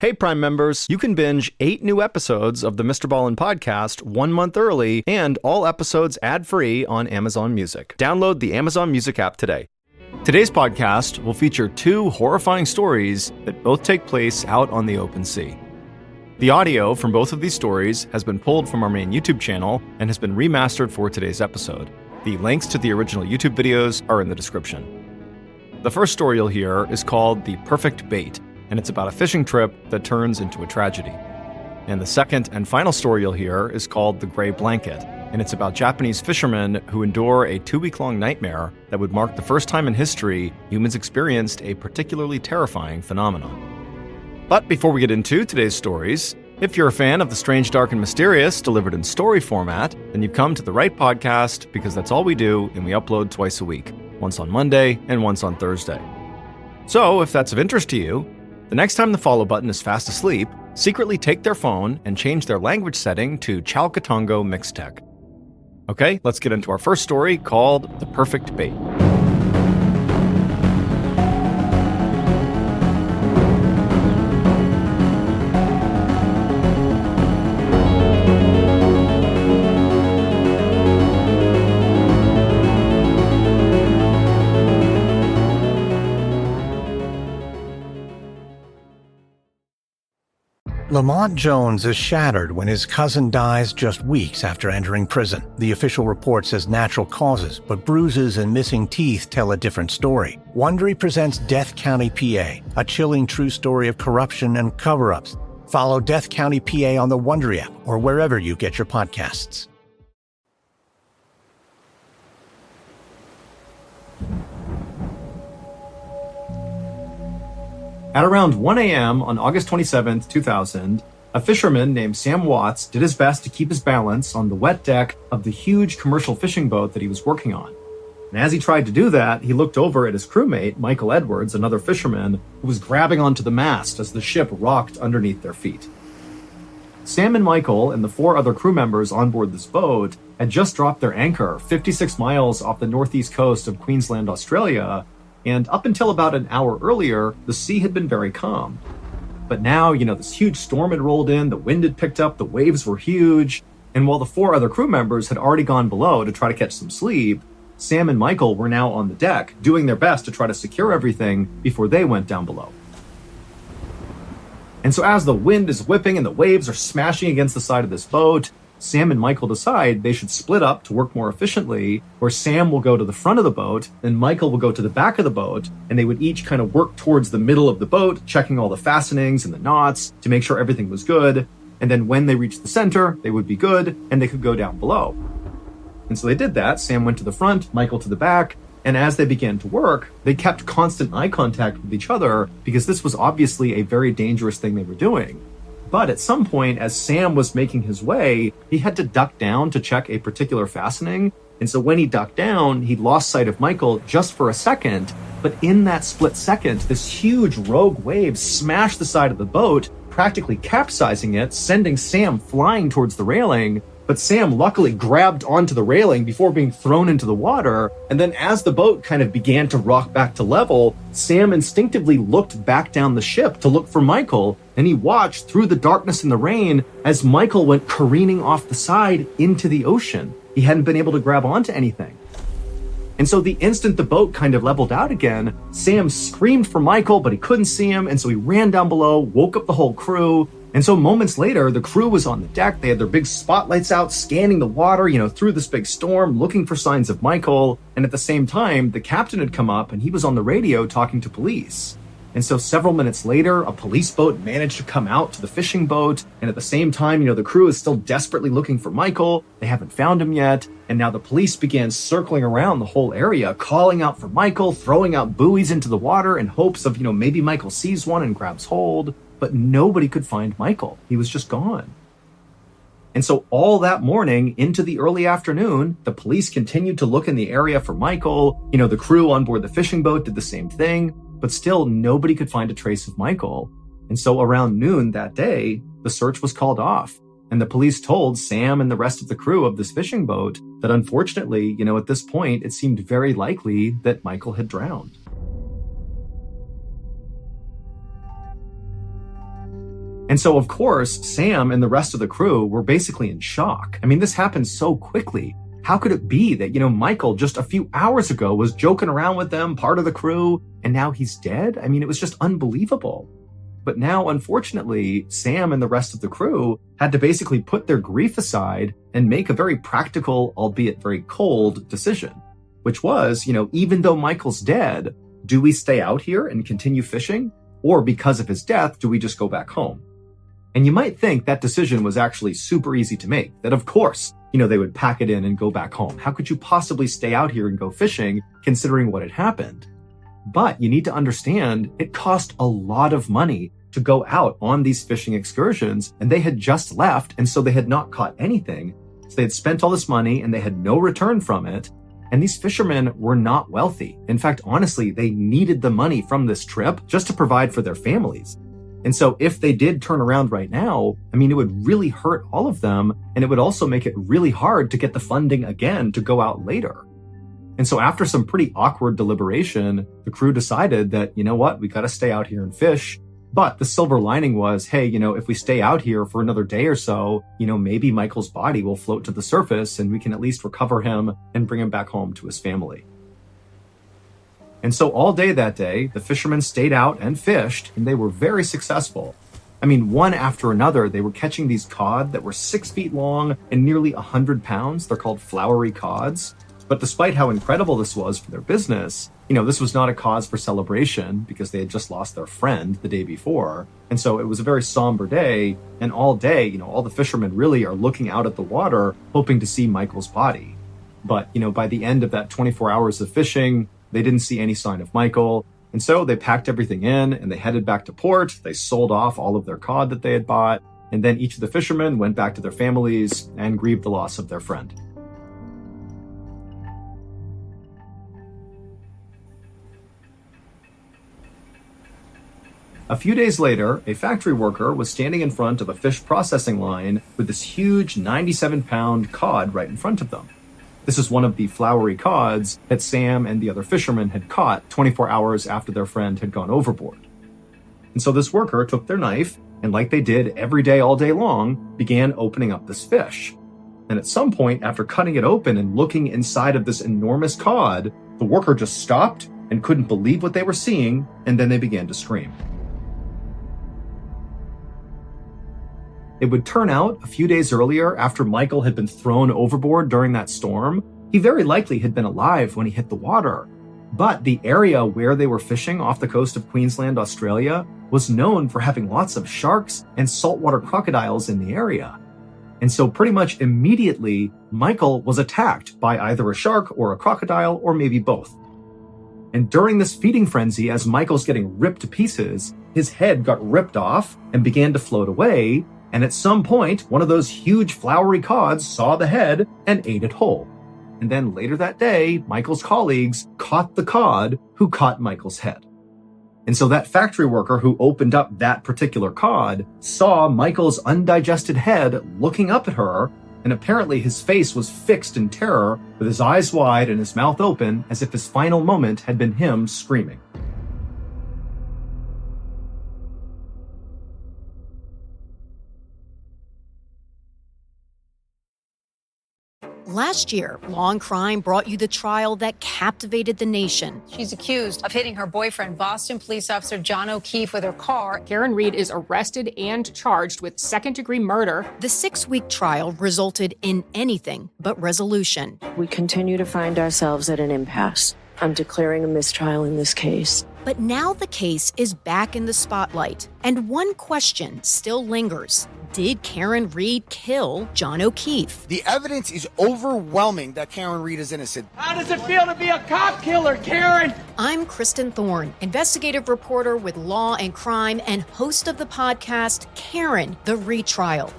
Hey, Prime members, you can binge 8 new episodes of the MrBallen podcast 1 month early and all episodes ad-free on Amazon Music. Download the Amazon Music app today. Today's podcast will feature 2 horrifying stories that both take place out on the open sea. The audio from both of these stories has been pulled from our main YouTube channel and has been remastered for today's episode. The links to the original YouTube videos are in the description. The first story you'll hear is called The Perfect Bait, and it's about a fishing trip that turns into a tragedy. And the second and final story you'll hear is called The Gray Blanket, and it's about Japanese fishermen who endure a 2-week-long nightmare that would mark the first time in history humans experienced a particularly terrifying phenomenon. But before we get into today's stories, if you're a fan of the strange, dark, and mysterious delivered in story format, then you've come to the right podcast, because that's all we do, and we upload twice a week, once on Monday and once on Thursday. So if that's of interest to you, the next time the follow button is fast asleep, secretly take their phone and change their language setting to Chalcatongo Mixtec. Okay, let's get into our first story called The Perfect Bait. Lamont Jones is shattered when his cousin dies just weeks after entering prison. The official report says natural causes, but bruises and missing teeth tell a different story. Wondery presents Death County, PA, a chilling true story of corruption and cover-ups. Follow Death County, PA on the Wondery app or wherever you get your podcasts. At around 1 a.m. on August 27, 2000, a fisherman named Sam Watts did his best to keep his balance on the wet deck of the huge commercial fishing boat that he was working on. And as he tried to do that, he looked over at his crewmate, Michael Edwards, another fisherman, who was grabbing onto the mast as the ship rocked underneath their feet. Sam and Michael and the 4 other crew members on board this boat had just dropped their anchor 56 miles off the northeast coast of Queensland, Australia, and up until about an hour earlier, the sea had been very calm. But now, this huge storm had rolled in, the wind had picked up, the waves were huge, and while the 4 other crew members had already gone below to try to catch some sleep, Sam and Michael were now on the deck, doing their best to try to secure everything before they went down below. And so as the wind is whipping and the waves are smashing against the side of this boat, Sam and Michael decide they should split up to work more efficiently, where Sam will go to the front of the boat and Michael will go to the back of the boat, and they would each kind of work towards the middle of the boat, checking all the fastenings and the knots to make sure everything was good. And then when they reached the center, they would be good and they could go down below. And so they did that. Sam went to the front, Michael to the back, and as they began to work, they kept constant eye contact with each other because this was obviously a very dangerous thing they were doing. But at some point, as Sam was making his way, he had to duck down to check a particular fastening. And so when he ducked down, he lost sight of Michael just for a second. But in that split second, this huge rogue wave smashed the side of the boat, practically capsizing it, sending Sam flying towards the railing. But Sam luckily grabbed onto the railing before being thrown into the water. And then as the boat kind of began to rock back to level, Sam instinctively looked back down the ship to look for Michael. And he watched through the darkness and the rain as Michael went careening off the side into the ocean. He hadn't been able to grab onto anything. And so the instant the boat kind of leveled out again, Sam screamed for Michael, but he couldn't see him. And so he ran down below, woke up the whole crew. And so moments later, the crew was on the deck. They had their big spotlights out, scanning the water, through this big storm, looking for signs of Michael. And at the same time, the captain had come up and he was on the radio talking to police. And so several minutes later, a police boat managed to come out to the fishing boat. And at the same time, the crew is still desperately looking for Michael. They haven't found him yet. And now the police began circling around the whole area, calling out for Michael, throwing out buoys into the water in hopes of, maybe Michael sees one and grabs hold. But nobody could find Michael. He was just gone. And so all that morning into the early afternoon, the police continued to look in the area for Michael. The crew on board the fishing boat did the same thing, but still nobody could find a trace of Michael. And so around noon that day, the search was called off. And the police told Sam and the rest of the crew of this fishing boat that unfortunately, at this point, it seemed very likely that Michael had drowned. And so, of course, Sam and the rest of the crew were basically in shock. I mean, this happened so quickly. How could it be that, Michael just a few hours ago was joking around with them, part of the crew, and now he's dead? I mean, it was just unbelievable. But now, unfortunately, Sam and the rest of the crew had to basically put their grief aside and make a very practical, albeit very cold, decision, which was, even though Michael's dead, do we stay out here and continue fishing? Or because of his death, do we just go back home? And you might think that decision was actually super easy to make, that of course, they would pack it in and go back home. How could you possibly stay out here and go fishing considering what had happened? But you need to understand it cost a lot of money to go out on these fishing excursions, and they had just left, and so they had not caught anything. So they had spent all this money and they had no return from it. And these fishermen were not wealthy. In fact, honestly, they needed the money from this trip just to provide for their families. And so if they did turn around right now, it would really hurt all of them. And it would also make it really hard to get the funding again to go out later. And so after some pretty awkward deliberation, the crew decided that, we got to stay out here and fish. But the silver lining was, hey, if we stay out here for another day or so, maybe Michael's body will float to the surface and we can at least recover him and bring him back home to his family. And so all day that day, the fishermen stayed out and fished, and they were very successful. One after another, they were catching these cod that were 6 feet long and nearly 100 pounds. They're called flowery cods. But despite how incredible this was for their business, this was not a cause for celebration because they had just lost their friend the day before. And so it was a very somber day. And all day, all the fishermen really are looking out at the water, hoping to see Michael's body. But, by the end of that 24 hours of fishing, they didn't see any sign of Michael. And so they packed everything in and they headed back to port. They sold off all of their cod that they had bought. And then each of the fishermen went back to their families and grieved the loss of their friend. A few days later, a factory worker was standing in front of a fish processing line with this huge 97-pound cod right in front of them. This is one of the flowery cods that Sam and the other fishermen had caught 24 hours after their friend had gone overboard. And so this worker took their knife and, like they did every day all day long, began opening up this fish. And at some point, after cutting it open and looking inside of this enormous cod, the worker just stopped and couldn't believe what they were seeing, and then they began to scream. It would turn out a few days earlier, after Michael had been thrown overboard during that storm, he very likely had been alive when he hit the water. But the area where they were fishing off the coast of Queensland, Australia, was known for having lots of sharks and saltwater crocodiles in the area. And so pretty much immediately, Michael was attacked by either a shark or a crocodile, or maybe both. And during this feeding frenzy, as Michael's getting ripped to pieces, his head got ripped off and began to float away. And at some point, one of those huge flowery cods saw the head and ate it whole. And then later that day, Michael's colleagues caught the cod who caught Michael's head. And so that factory worker who opened up that particular cod saw Michael's undigested head looking up at her, and apparently his face was fixed in terror with his eyes wide and his mouth open as if his final moment had been him screaming. Last year, Law and Crime brought you the trial that captivated the nation. She's accused of hitting her boyfriend, Boston police officer John O'Keefe, with her car. Karen Reed is arrested and charged with second-degree murder. The 6-week trial resulted in anything but resolution. We continue to find ourselves at an impasse. I'm declaring a mistrial in this case. But now the case is back in the spotlight, and one question still lingers. Did Karen Reed kill John O'Keefe? The evidence is overwhelming that Karen Reed is innocent. How does it feel to be a cop killer, Karen? I'm Kristen Thorne, investigative reporter with Law and Crime and host of the podcast, Karen, the Retrial.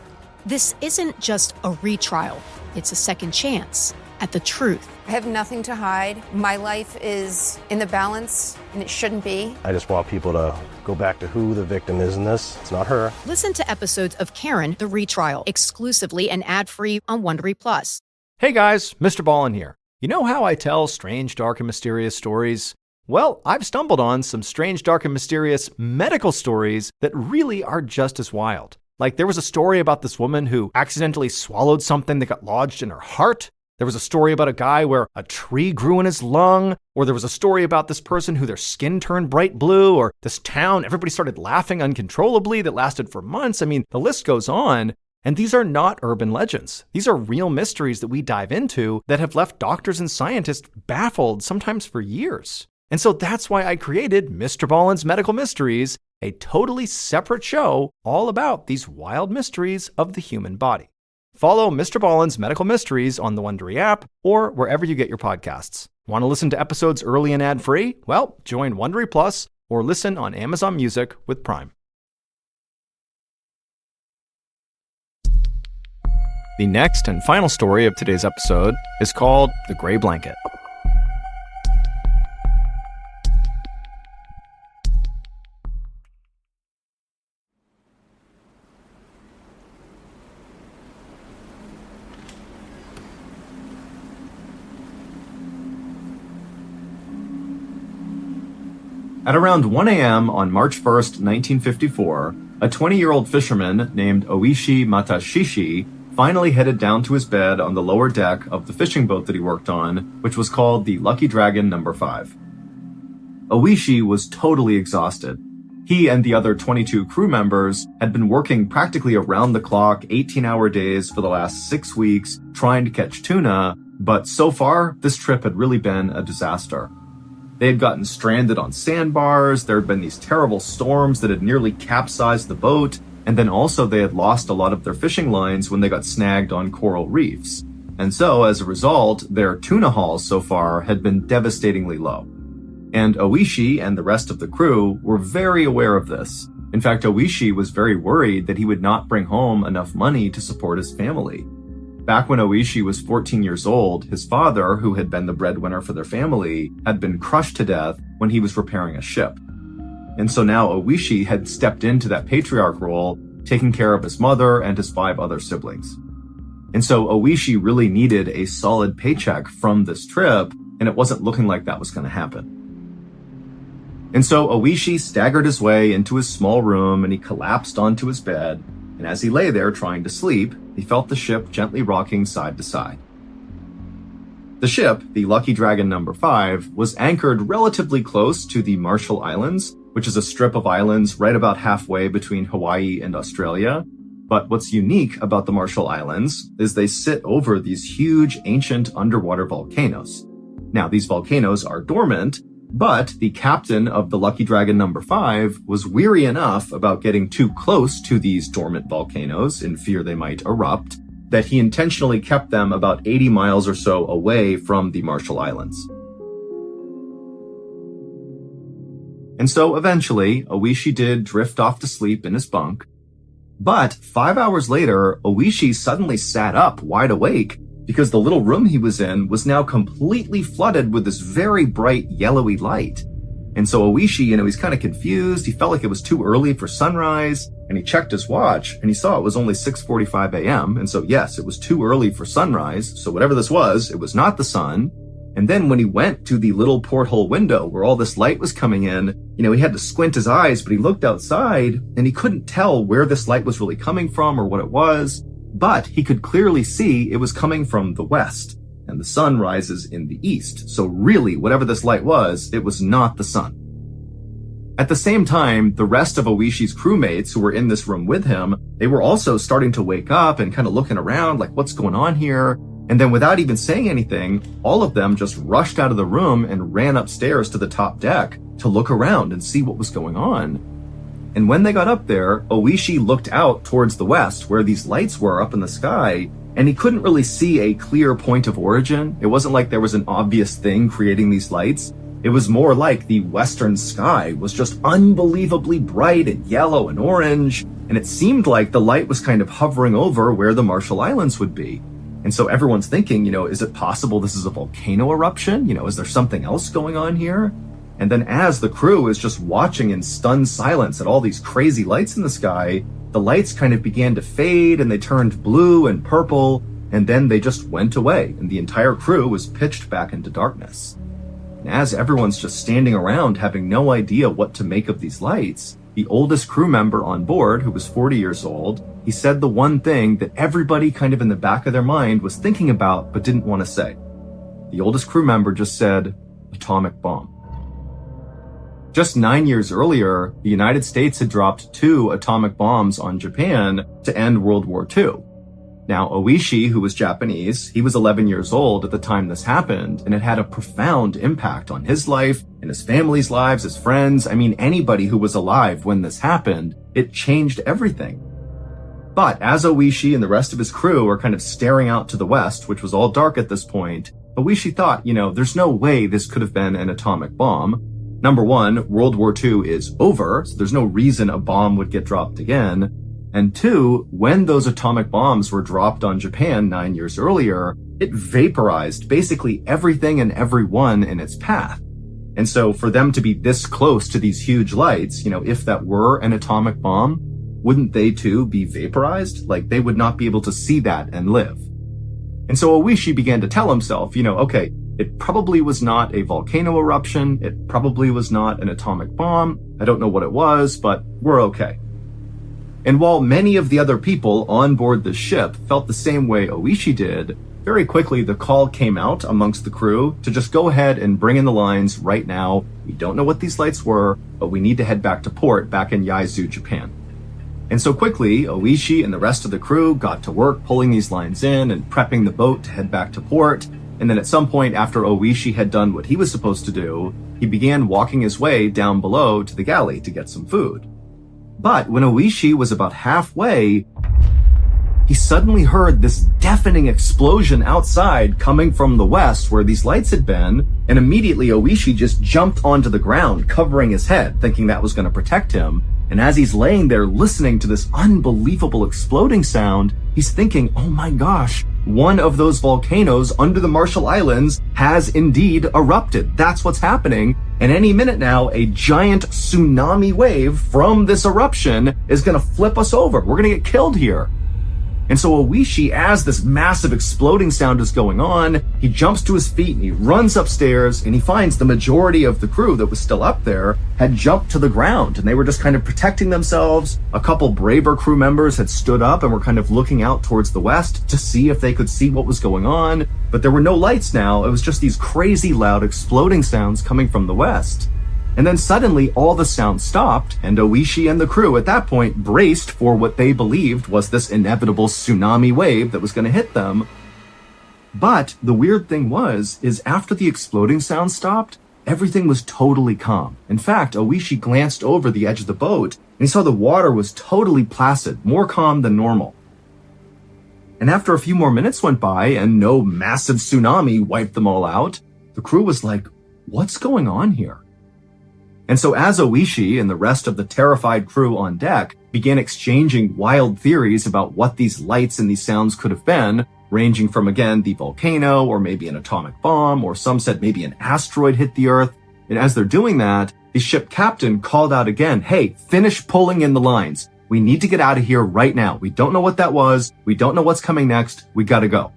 This isn't just a retrial. It's a second chance at the truth. I have nothing to hide. My life is in the balance, and it shouldn't be. I just want people to go back to who the victim is in this. It's not her. Listen to episodes of Karen, the Retrial, exclusively and ad-free on Wondery Plus. Hey guys, MrBallen here. You know how I tell strange, dark, and mysterious stories? Well, I've stumbled on some strange, dark, and mysterious medical stories that really are just as wild. Like, there was a story about this woman who accidentally swallowed something that got lodged in her heart. There was a story about a guy where a tree grew in his lung. Or there was a story about this person who their skin turned bright blue. Or this town, everybody started laughing uncontrollably that lasted for months. I mean, the list goes on. And these are not urban legends. These are real mysteries that we dive into that have left doctors and scientists baffled, sometimes for years. And so that's why I created MrBallen's Medical Mysteries, a totally separate show all about these wild mysteries of the human body. Follow MrBallen's Medical Mysteries on the Wondery app or wherever you get your podcasts. Want to listen to episodes early and ad-free? Well, join Wondery Plus or listen on Amazon Music with Prime. The next and final story of today's episode is called The Gray Blanket. At around 1 a.m. on March 1st, 1954, a 20-year-old fisherman named Oishi Matashishi finally headed down to his bed on the lower deck of the fishing boat that he worked on, which was called the Lucky Dragon No. 5. Oishi was totally exhausted. He and the other 22 crew members had been working practically around the clock, 18-hour days for the last 6 weeks, trying to catch tuna, but so far, this trip had really been a disaster. They had gotten stranded on sandbars, there had been these terrible storms that had nearly capsized the boat, and then also they had lost a lot of their fishing lines when they got snagged on coral reefs. And so, as a result, their tuna hauls so far had been devastatingly low. And Oishi and the rest of the crew were very aware of this. In fact, Oishi was very worried that he would not bring home enough money to support his family. Back when Oishi was 14 years old, his father, who had been the breadwinner for their family, had been crushed to death when he was repairing a ship. And so now Oishi had stepped into that patriarch role, taking care of his mother and his 5 other siblings. And so Oishi really needed a solid paycheck from this trip, and it wasn't looking like that was going to happen. And so Oishi staggered his way into his small room and he collapsed onto his bed. And as he lay there trying to sleep, he felt the ship gently rocking side to side. The ship, the Lucky Dragon No. 5, was anchored relatively close to the Marshall Islands, which is a strip of islands right about halfway between Hawaii and Australia. But what's unique about the Marshall Islands is they sit over these huge ancient underwater volcanoes. Now, these volcanoes are dormant, but the captain of the Lucky Dragon No. 5 was weary enough about getting too close to these dormant volcanoes in fear they might erupt, that he intentionally kept them about 80 miles or so away from the Marshall Islands. And so eventually, Oishi did drift off to sleep in his bunk. But 5 hours later, Oishi suddenly sat up wide awake because the little room he was in was now completely flooded with this very bright yellowy light. And so Oishi, he's kind of confused. He felt like it was too early for sunrise, and he checked his watch and he saw it was only 6:45 a.m. And so yes, it was too early for sunrise. So whatever this was, it was not the sun. And then when he went to the little porthole window where all this light was coming in, he had to squint his eyes, but he looked outside and he couldn't tell where this light was really coming from or what it was. But he could clearly see it was coming from the west, and the sun rises in the east. So really, whatever this light was, it was not the sun. At the same time, the rest of Oishi's crewmates who were in this room with him, they were also starting to wake up and kind of looking around like, what's going on here? And then without even saying anything, all of them just rushed out of the room and ran upstairs to the top deck to look around and see what was going on. And when they got up there, Oishi looked out towards the west where these lights were up in the sky, and he couldn't really see a clear point of origin. It wasn't like there was an obvious thing creating these lights. It was more like the western sky was just unbelievably bright and yellow and orange, and it seemed like the light was kind of hovering over where the Marshall Islands would be. And so everyone's thinking, is it possible this is a volcano eruption? Is there something else going on here? And then as the crew is just watching in stunned silence at all these crazy lights in the sky, the lights kind of began to fade and they turned blue and purple, and then they just went away and the entire crew was pitched back into darkness. And as everyone's just standing around having no idea what to make of these lights, the oldest crew member on board, who was 40 years old, he said the one thing that everybody kind of in the back of their mind was thinking about but didn't want to say. The oldest crew member just said, atomic bomb. Just 9 years earlier, the United States had dropped 2 atomic bombs on Japan to end World War II. Now, Oishi, who was Japanese, he was 11 years old at the time this happened, and it had a profound impact on his life and his family's lives, his friends. I mean, anybody who was alive when this happened, it changed everything. But as Oishi and the rest of his crew are kind of staring out to the west, which was all dark at this point, Oishi thought, there's no way this could have been an atomic bomb. Number one, World War II is over, so there's no reason a bomb would get dropped again. And 2, when those atomic bombs were dropped on Japan 9 years earlier, it vaporized basically everything and everyone in its path. And so for them to be this close to these huge lights, if that were an atomic bomb, wouldn't they too be vaporized? Like, they would not be able to see that and live. And so Oishi began to tell himself, okay, it probably was not a volcano eruption. It probably was not an atomic bomb. I don't know what it was, but we're okay. And while many of the other people on board the ship felt the same way Oishi did, very quickly the call came out amongst the crew to just go ahead and bring in the lines right now. We don't know what these lights were, but we need to head back to port back in Yaizu, Japan. And so quickly, Oishi and the rest of the crew got to work pulling these lines in and prepping the boat to head back to port. And then at some point after Oishi had done what he was supposed to do, he began walking his way down below to the galley to get some food. But when Oishi was about halfway, he suddenly heard this deafening explosion outside coming from the west where these lights had been, and immediately Oishi just jumped onto the ground, covering his head, thinking that was going to protect him. And as he's laying there listening to this unbelievable exploding sound, he's thinking, oh my gosh, one of those volcanoes under the Marshall Islands has indeed erupted. That's what's happening. And any minute now, a giant tsunami wave from this eruption is going to flip us over. We're going to get killed here. And so Oishi, as this massive exploding sound is going on, he jumps to his feet and he runs upstairs and he finds the majority of the crew that was still up there had jumped to the ground and they were just kind of protecting themselves. A couple braver crew members had stood up and were kind of looking out towards the west to see if they could see what was going on. But there were no lights now. It was just these crazy loud exploding sounds coming from the west. And then suddenly all the sound stopped, and Oishi and the crew at that point braced for what they believed was this inevitable tsunami wave that was going to hit them. But the weird thing is after the exploding sound stopped, everything was totally calm. In fact, Oishi glanced over the edge of the boat, and he saw the water was totally placid, more calm than normal. And after a few more minutes went by, and no massive tsunami wiped them all out, the crew was like, what's going on here? And so as Oishi and the rest of the terrified crew on deck began exchanging wild theories about what these lights and these sounds could have been, ranging from, again, the volcano, or maybe an atomic bomb, or some said maybe an asteroid hit the Earth. And as they're doing that, the ship captain called out again, hey, finish pulling in the lines. We need to get out of here right now. We don't know what that was. We don't know what's coming next. We gotta go.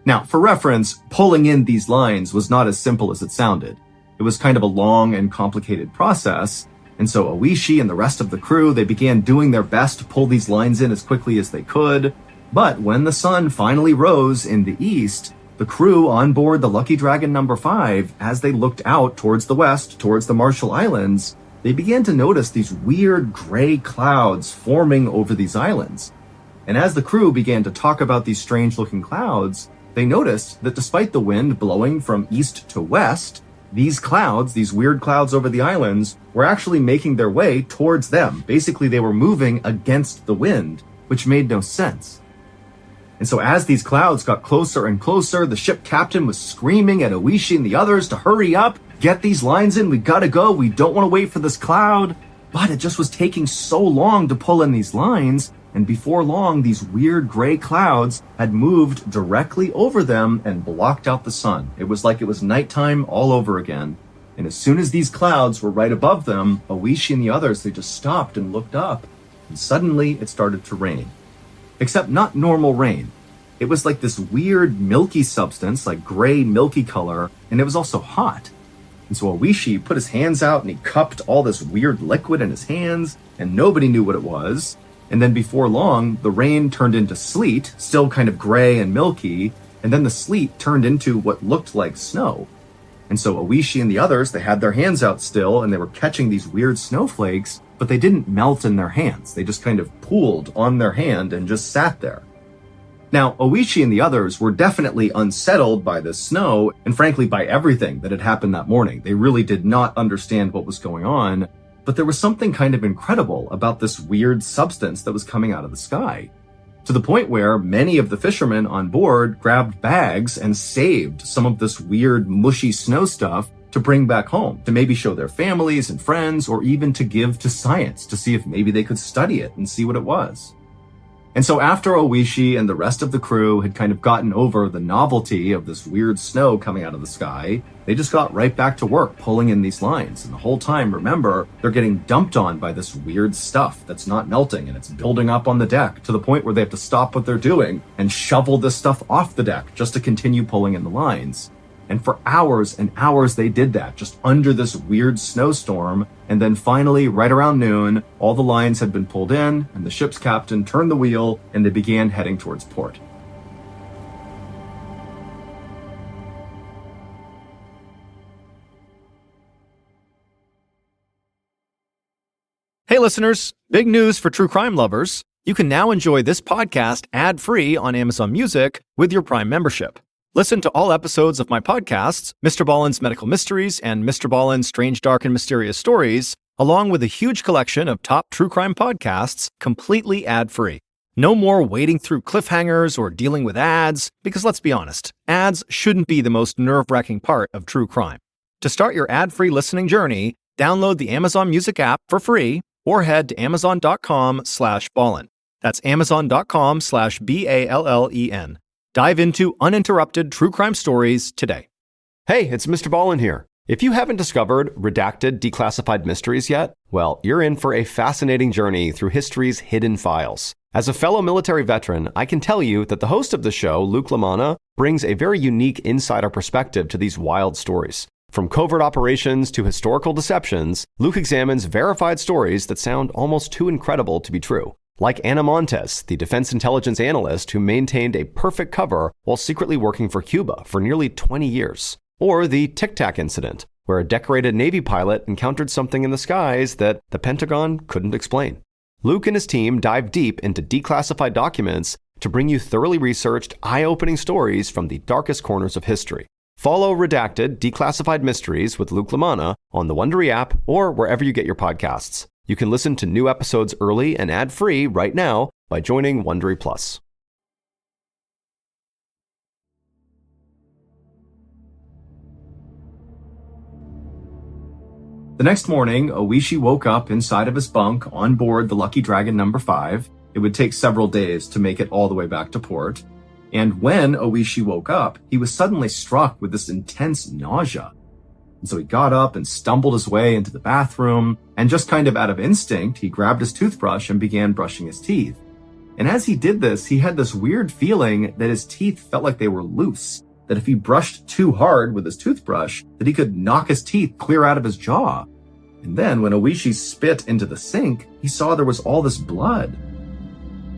Now, for reference, pulling in these lines was not as simple as it sounded. It was kind of a long and complicated process, and so Oishi and the rest of the crew, they began doing their best to pull these lines in as quickly as they could. But when the sun finally rose in the east, the crew on board the Lucky Dragon number 5, as they looked out towards the west, towards the Marshall Islands, they began to notice these weird gray clouds forming over these islands. And as the crew began to talk about these strange-looking clouds, they noticed that despite the wind blowing from east to west, these clouds, these weird clouds over the islands, were actually making their way towards them. Basically, they were moving against the wind, which made no sense. And so as these clouds got closer and closer, the ship captain was screaming at Oishi and the others to hurry up, get these lines in, we gotta go, we don't want to wait for this cloud. But it just was taking so long to pull in these lines, and before long, these weird gray clouds had moved directly over them and blocked out the sun. It was like it was nighttime all over again. And as soon as these clouds were right above them, Oishi and the others, they just stopped and looked up. And suddenly it started to rain. Except not normal rain. It was like this weird milky substance, like gray milky color, and it was also hot. And so Oishi put his hands out and he cupped all this weird liquid in his hands, and nobody knew what it was. And then before long, the rain turned into sleet, still kind of gray and milky, and then the sleet turned into what looked like snow. And so Oishi and the others, they had their hands out still, and they were catching these weird snowflakes, but they didn't melt in their hands. They just kind of pooled on their hand and just sat there. Now, Oishi and the others were definitely unsettled by this snow, and frankly by everything that had happened that morning. They really did not understand what was going on, but there was something kind of incredible about this weird substance that was coming out of the sky. To the point where many of the fishermen on board grabbed bags and saved some of this weird, mushy snow stuff to bring back home, to maybe show their families and friends, or even to give to science to see if maybe they could study it and see what it was. And so after Oishi and the rest of the crew had kind of gotten over the novelty of this weird snow coming out of the sky, they just got right back to work pulling in these lines. And the whole time, remember, they're getting dumped on by this weird stuff that's not melting, and it's building up on the deck to the point where they have to stop what they're doing and shovel this stuff off the deck just to continue pulling in the lines. And for hours and hours they did that, just under this weird snowstorm. And then finally, right around noon, all the lines had been pulled in, and the ship's captain turned the wheel, and they began heading towards port. Hey listeners, big news for true crime lovers. You can now enjoy this podcast ad-free on Amazon Music with your Prime membership. Listen to all episodes of my podcasts, MrBallen's Medical Mysteries and MrBallen's Strange, Dark, and Mysterious Stories, along with a huge collection of top true crime podcasts, completely ad-free. No more wading through cliffhangers or dealing with ads, because let's be honest, ads shouldn't be the most nerve-wracking part of true crime. To start your ad-free listening journey, download the Amazon Music app for free, or head to amazon.com/ballen. That's amazon.com/BALLEN. Dive into uninterrupted true crime stories today. Hey, it's Mr. Ballen here. If you haven't discovered redacted, declassified mysteries yet, well, you're in for a fascinating journey through history's hidden files. As a fellow military veteran, I can tell you that the host of the show, Luke Lamanna, brings a very unique insider perspective to these wild stories. From covert operations to historical deceptions, Luke examines verified stories that sound almost too incredible to be true. Like Ana Montes, the defense intelligence analyst who maintained a perfect cover while secretly working for Cuba for nearly 20 years. Or the Tic Tac incident, where a decorated Navy pilot encountered something in the skies that the Pentagon couldn't explain. Luke and his team dive deep into declassified documents to bring you thoroughly researched, eye-opening stories from the darkest corners of history. Follow Redacted, Declassified Mysteries with Luke Lamanna on the Wondery app or wherever you get your podcasts. You can listen to new episodes early and ad-free right now by joining Wondery Plus. The next morning, Oishi woke up inside of his bunk on board the Lucky Dragon No. 5. It would take several days to make it all the way back to port. And when Oishi woke up, he was suddenly struck with this intense nausea. And so he got up and stumbled his way into the bathroom, and just kind of out of instinct, he grabbed his toothbrush and began brushing his teeth. And as he did this, he had this weird feeling that his teeth felt like they were loose, that if he brushed too hard with his toothbrush, that he could knock his teeth clear out of his jaw. And then when Oishi spit into the sink, he saw there was all this blood.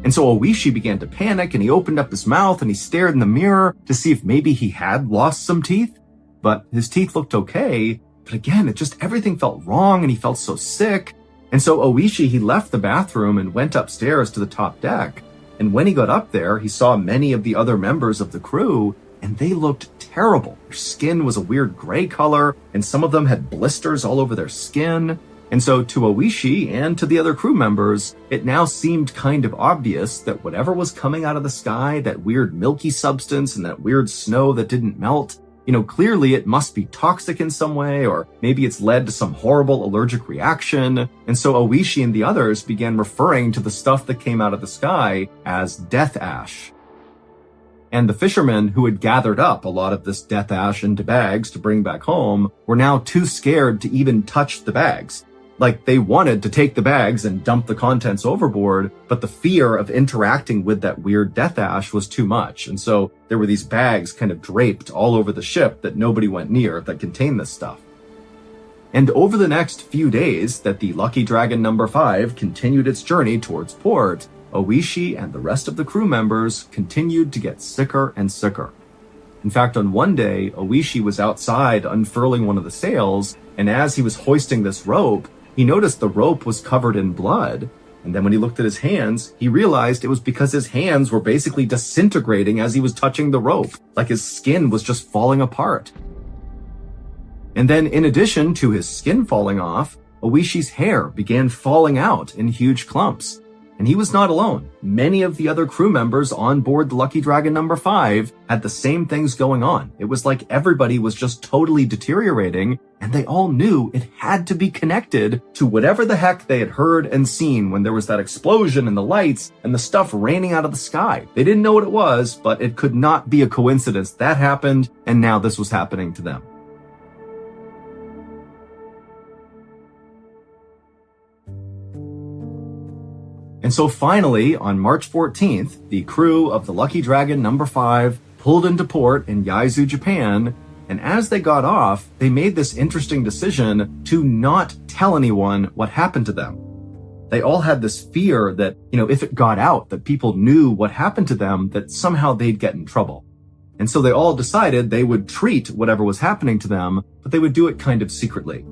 And so Oishi began to panic, and he opened up his mouth and he stared in the mirror to see if maybe he had lost some teeth. But his teeth looked okay. But again, everything felt wrong, and he felt so sick. And so Oishi, he left the bathroom and went upstairs to the top deck. And when he got up there, he saw many of the other members of the crew, and they looked terrible. Their skin was a weird gray color, and some of them had blisters all over their skin. And so to Oishi and to the other crew members, it now seemed kind of obvious that whatever was coming out of the sky, that weird milky substance and that weird snow that didn't melt, clearly it must be toxic in some way, or maybe it's led to some horrible allergic reaction. And so Oishi and the others began referring to the stuff that came out of the sky as death ash. And the fishermen who had gathered up a lot of this death ash into bags to bring back home were now too scared to even touch the bags. Like, they wanted to take the bags and dump the contents overboard, but the fear of interacting with that weird death ash was too much. And so there were these bags kind of draped all over the ship that nobody went near that contained this stuff. And over the next few days that the Lucky Dragon number 5 continued its journey towards port, Oishi and the rest of the crew members continued to get sicker and sicker. In fact, on one day, Oishi was outside unfurling one of the sails, and as he was hoisting this rope, he noticed the rope was covered in blood. And then when he looked at his hands, he realized it was because his hands were basically disintegrating as he was touching the rope, like his skin was just falling apart. And then in addition to his skin falling off, Oishi's hair began falling out in huge clumps. And he was not alone. Many of the other crew members on board the Lucky Dragon number 5 had the same things going on. It was like everybody was just totally deteriorating, and they all knew it had to be connected to whatever the heck they had heard and seen when there was that explosion and the lights and the stuff raining out of the sky. They didn't know what it was, but it could not be a coincidence that happened, and now this was happening to them. And so finally, on March 14th, the crew of the Lucky Dragon number 5 pulled into port in Yaizu, Japan, and as they got off, they made this interesting decision to not tell anyone what happened to them. They all had this fear that, if it got out, that people knew what happened to them, that somehow they'd get in trouble. And so they all decided they would treat whatever was happening to them, but they would do it kind of secretly.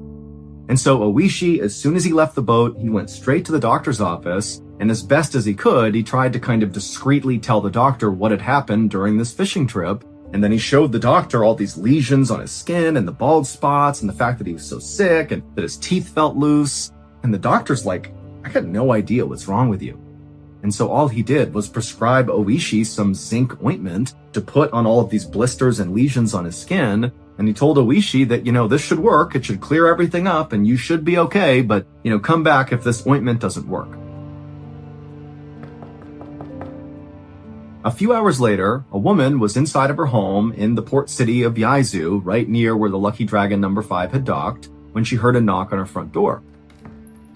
And so Oishi, as soon as he left the boat, he went straight to the doctor's office, and as best as he could, he tried to kind of discreetly tell the doctor what had happened during this fishing trip. And then he showed the doctor all these lesions on his skin and the bald spots and the fact that he was so sick and that his teeth felt loose. And the doctor's like, I got no idea what's wrong with you. And so all he did was prescribe Oishi some zinc ointment to put on all of these blisters and lesions on his skin. And he told Oishi that, this should work. It should clear everything up and you should be okay. But, come back if this ointment doesn't work. A few hours later, a woman was inside of her home in the port city of Yaizu, right near where the Lucky Dragon number 5 had docked, when she heard a knock on her front door.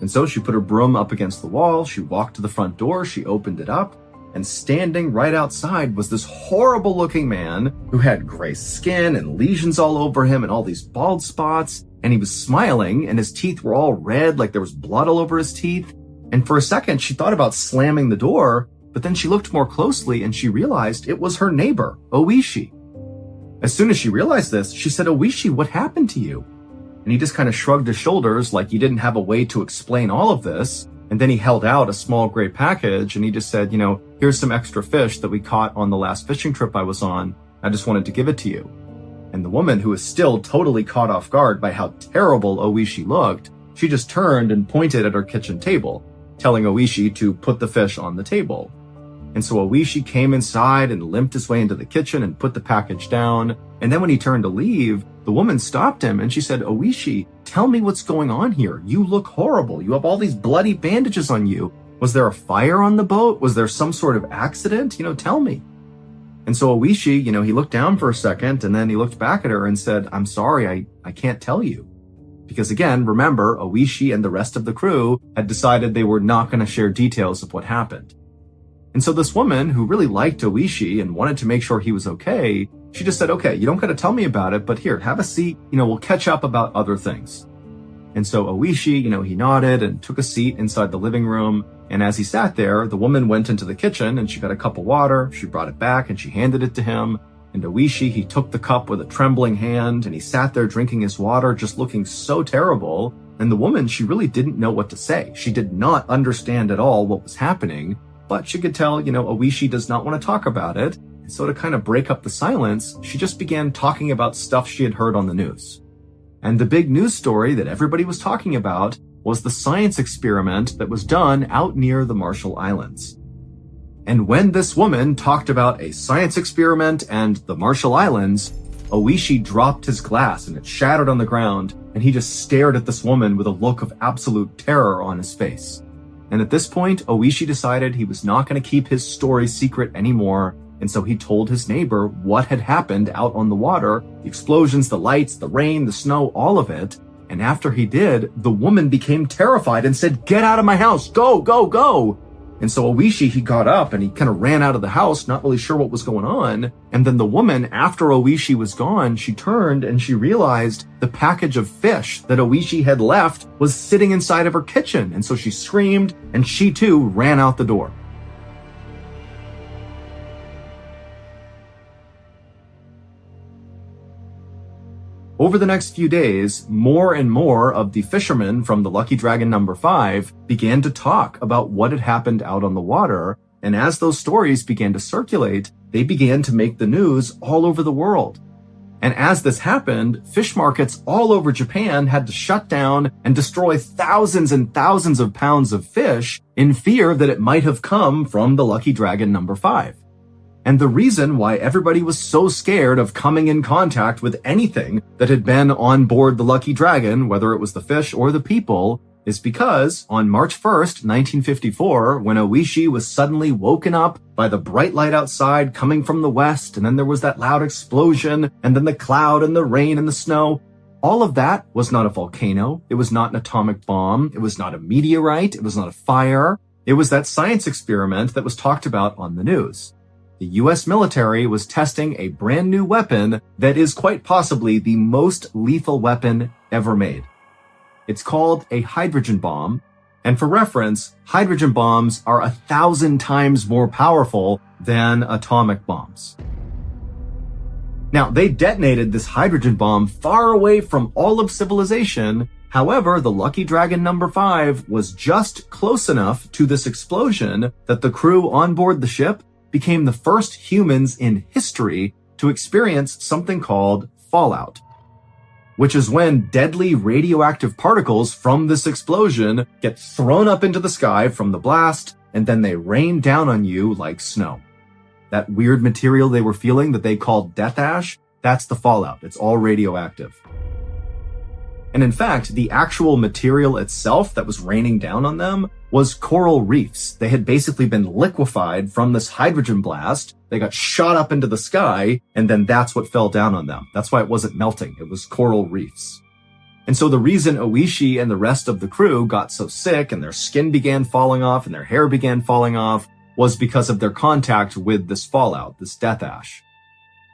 And so she put her broom up against the wall, she walked to the front door, she opened it up, and standing right outside was this horrible looking man who had gray skin and lesions all over him and all these bald spots, and he was smiling and his teeth were all red, like there was blood all over his teeth. And for a second, she thought about slamming the door, but then she looked more closely and she realized it was her neighbor, Oishi. As soon as she realized this, she said, Oishi, what happened to you? And he just kind of shrugged his shoulders like he didn't have a way to explain all of this. And then he held out a small gray package and he just said, here's some extra fish that we caught on the last fishing trip I was on. I just wanted to give it to you. And the woman, who was still totally caught off guard by how terrible Oishi looked, she just turned and pointed at her kitchen table, telling Oishi to put the fish on the table. And so Oishi came inside and limped his way into the kitchen and put the package down. And then when he turned to leave, the woman stopped him and she said, Oishi, tell me what's going on here. You look horrible. You have all these bloody bandages on you. Was there a fire on the boat? Was there some sort of accident? Tell me. And so Oishi, he looked down for a second and then he looked back at her and said, I'm sorry, I can't tell you. Because again, remember, Oishi and the rest of the crew had decided they were not going to share details of what happened. And so this woman, who really liked Oishi and wanted to make sure he was okay, she just said, okay, you don't got to tell me about it, but here, have a seat. We'll catch up about other things. And so Oishi, he nodded and took a seat inside the living room. And as he sat there, the woman went into the kitchen and she got a cup of water. She brought it back and she handed it to him. And Oishi, he took the cup with a trembling hand and he sat there drinking his water, just looking so terrible. And the woman, she really didn't know what to say. She did not understand at all what was happening. But she could tell, Oishi does not want to talk about it. And so to kind of break up the silence, she just began talking about stuff she had heard on the news. And the big news story that everybody was talking about was the science experiment that was done out near the Marshall Islands. And when this woman talked about a science experiment and the Marshall Islands, Oishi dropped his glass and it shattered on the ground, and he just stared at this woman with a look of absolute terror on his face. And at this point, Oishi decided he was not going to keep his story secret anymore, and so he told his neighbor what had happened out on the water, the explosions, the lights, the rain, the snow, all of it. And after he did, the woman became terrified and said, "Get out of my house! Go, go, go!" And so Oishi, he got up and he kind of ran out of the house, not really sure what was going on. And then the woman, after Oishi was gone, she turned and she realized the package of fish that Oishi had left was sitting inside of her kitchen. And so she screamed and she too ran out the door. Over the next few days, more and more of the fishermen from the Lucky Dragon number 5 began to talk about what had happened out on the water, and as those stories began to circulate, they began to make the news all over the world. And as this happened, fish markets all over Japan had to shut down and destroy thousands and thousands of pounds of fish in fear that it might have come from the Lucky Dragon number 5. And the reason why everybody was so scared of coming in contact with anything that had been on board the Lucky Dragon, whether it was the fish or the people, is because on March 1st, 1954, when Oishi was suddenly woken up by the bright light outside coming from the west, and then there was that loud explosion, and then the cloud and the rain and the snow, all of that was not a volcano. It was not an atomic bomb. It was not a meteorite. It was not a fire. It was that science experiment that was talked about on the news. The US military was testing a brand new weapon that is quite possibly the most lethal weapon ever made. It's called a hydrogen bomb, and for reference, hydrogen bombs are 1,000 times more powerful than atomic bombs. Now, they detonated this hydrogen bomb far away from all of civilization. However, the Lucky Dragon number 5 was just close enough to this explosion that the crew on board the ship became the first humans in history to experience something called fallout, which is when deadly radioactive particles from this explosion get thrown up into the sky from the blast, and then they rain down on you like snow. That weird material they were feeling that they called death ash, that's the fallout. It's all radioactive. And in fact, the actual material itself that was raining down on them was coral reefs. They had basically been liquefied from this hydrogen blast. They got shot up into the sky, and then that's what fell down on them. That's why it wasn't melting. It was coral reefs. And so the reason Oishi and the rest of the crew got so sick and their skin began falling off and their hair began falling off was because of their contact with this fallout, this death ash.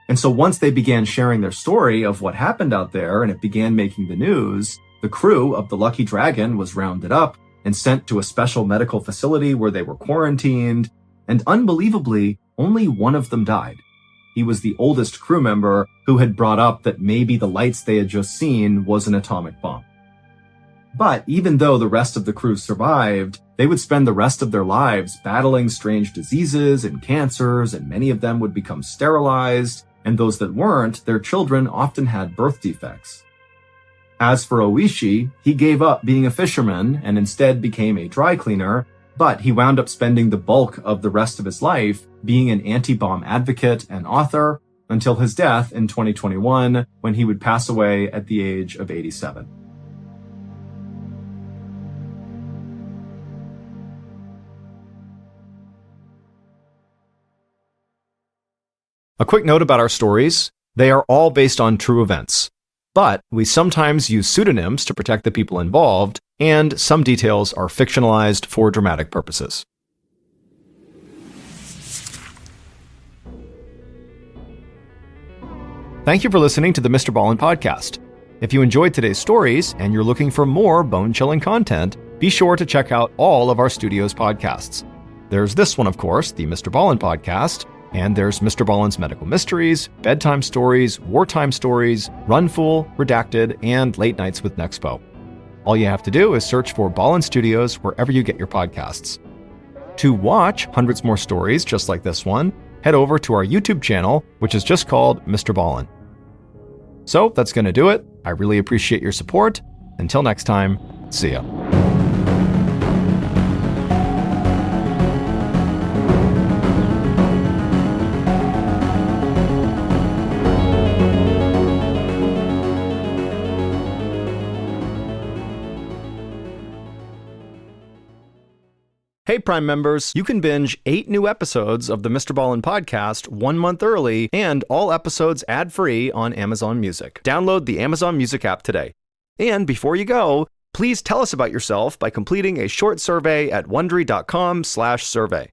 And so once they began sharing their story of what happened out there and it began making the news, the crew of the Lucky Dragon was rounded up and sent to a special medical facility where they were quarantined. And unbelievably, only one of them died. He was the oldest crew member who had brought up that maybe the lights they had just seen was an atomic bomb. But even though the rest of the crew survived, they would spend the rest of their lives battling strange diseases and cancers, and many of them would become sterilized. And those that weren't, their children often had birth defects. As for Oishi, he gave up being a fisherman and instead became a dry cleaner, but he wound up spending the bulk of the rest of his life being an anti-bomb advocate and author until his death in 2021, when he would pass away at the age of 87. A quick note about our stories. They are all based on true events, but we sometimes use pseudonyms to protect the people involved, and some details are fictionalized for dramatic purposes. Thank you for listening to the MrBallen podcast. If you enjoyed today's stories and you're looking for more bone-chilling content, be sure to check out all of our studio's podcasts. There's this one, of course, the MrBallen podcast, and there's MrBallen's Medical Mysteries, Bedtime Stories, Wartime Stories, Runful, Redacted, and Late Nights with Nexpo. All you have to do is search for Ballen Studios wherever you get your podcasts. To watch hundreds more stories just like this one, head over to our YouTube channel, which is just called MrBallen. So that's going to do it. I really appreciate your support. Until next time, see ya. Hey, Prime members, you can binge 8 new episodes of the MrBallen podcast 1 month early and all episodes ad-free on Amazon Music. Download the Amazon Music app today. And before you go, Please tell us about yourself by completing a short survey at Wondery.com/survey.